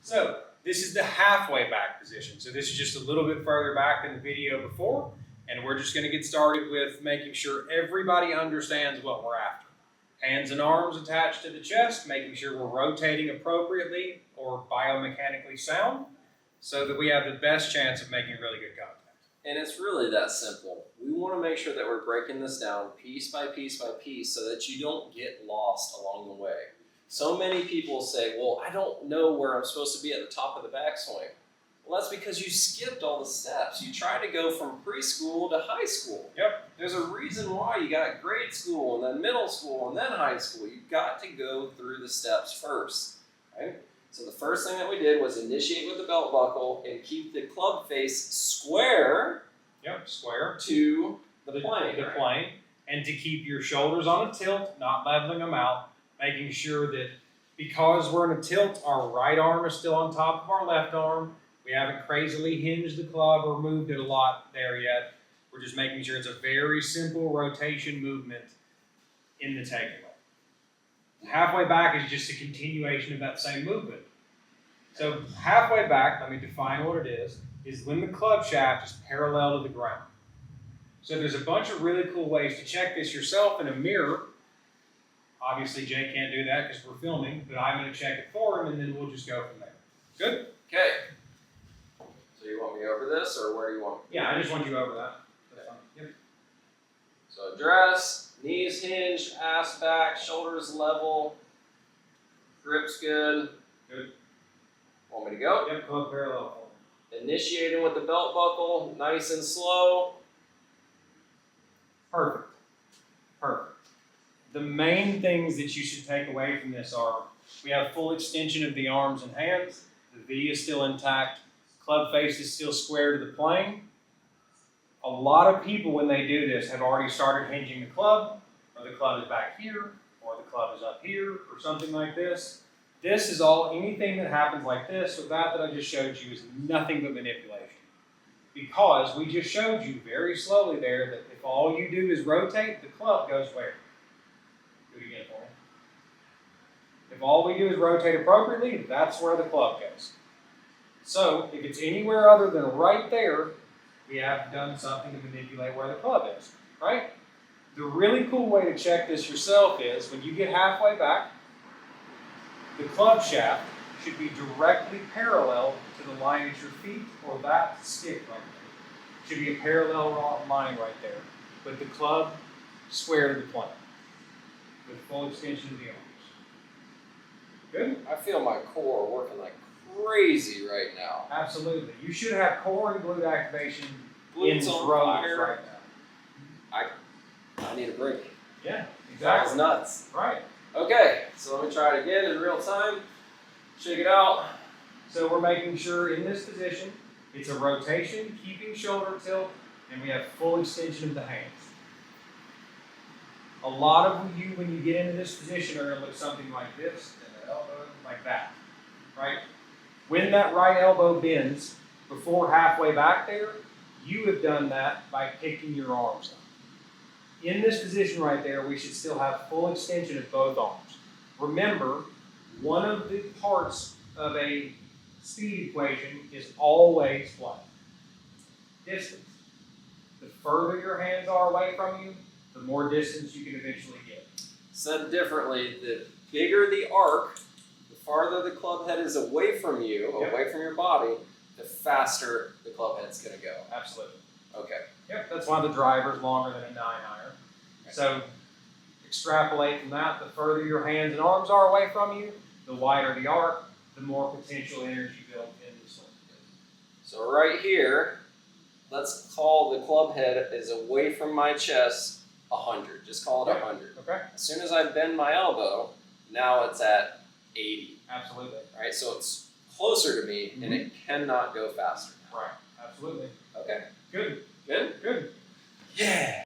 So this is the halfway back position. So this is just a little bit further back than the video before, and we're just going to get started with making sure everybody understands what we're after. Hands and arms attached to the chest, making sure we're rotating appropriately or biomechanically sound so that we have the best chance of making really good contact. And it's really that simple. We want to make sure that we're breaking this down piece by piece by piece so that you don't get lost along the way. So many people say, well, I don't know where I'm supposed to be at the top of the backswing. Well, that's because you skipped all the steps. You tried to go from preschool to high school. Yep. There's a reason why you got grade school and then middle school and then high school. You've got to go through the steps first, right? So the first thing that we did was initiate with the belt buckle and keep the club face square. Yep, square. To the plane. The plane. And to keep your shoulders on a tilt, not leveling them out, making sure that because we're in a tilt, our right arm is still on top of our left arm. We haven't crazily hinged the club or moved it a lot there yet. We're just making sure it's a very simple rotation movement in the takeaway. Halfway back is just a continuation of that same movement. So halfway back, let me define what it is when the club shaft is parallel to the ground. So there's a bunch of really cool ways to check this yourself in a mirror. Obviously, Jay can't do that because we're filming, but I'm going to check it for him, and then we'll just go from there. Good? Okay. So you want me over this, or where do you want me? Yeah, I just want you over that. That's fine. Yep. So address, knees hinged, ass back, shoulders level, grip's good. Good. Want me to go? Yep, club parallel. Initiating with the belt buckle, nice and slow. Perfect. Perfect. The main things that you should take away from this are we have full extension of the arms and hands. The V is still intact. Club face is still square to the plane. A lot of people, when they do this, have already started hinging the club, or the club is back here, or the club is up here, or something like this. This is all, anything that happens like this or that I just showed you is nothing but manipulation. Because we just showed you very slowly there that if all you do is rotate, the club goes where? Do it again for me. If all we do is rotate appropriately, that's where the club goes. So if it's anywhere other than right there, we have done something to manipulate where the club is, right? The really cool way to check this yourself is when you get halfway back, the club shaft should be directly parallel to the line at your feet or that stick right there. Should be a parallel line right there. With the club square to the plane. With full extension of the arms. Good? I feel my core working like crazy right now. Absolutely. You should have core and glute activation Glutes in on droves fire. right now. I need a break. Yeah, That was exactly. nuts. Right. Okay, so let me try it again in real time. Shake it out. So we're making sure in this position, it's a rotation, keeping shoulder tilt, and we have full extension of the hands. A lot of you, when you get into this position, are going to look something like this, and the elbow like that, right? When that right elbow bends before halfway back there, you have done that by picking your arms up. In this position right there, we should still have full extension of both arms. Remember, one of the parts of a speed equation is always what? Distance. The further your hands are away from you, the more distance you can eventually get. Said differently, the bigger the arc, the farther the club head is away from you, Yep. away from your body, the faster the club head's going to go. Absolutely. Okay. Yep, that's why the driver is longer than a 9-iron. So extrapolate from that, the further your hands and arms are away from you, the wider the arc, the more potential energy built in the swing. So right here, let's call the club head is away from my chest 100. Just call it 100. Okay? As soon as I bend my elbow, now it's at 80. Absolutely. Right? So it's closer to me and it cannot go faster. Right. Absolutely. Okay. Good. Good? Good. Yeah.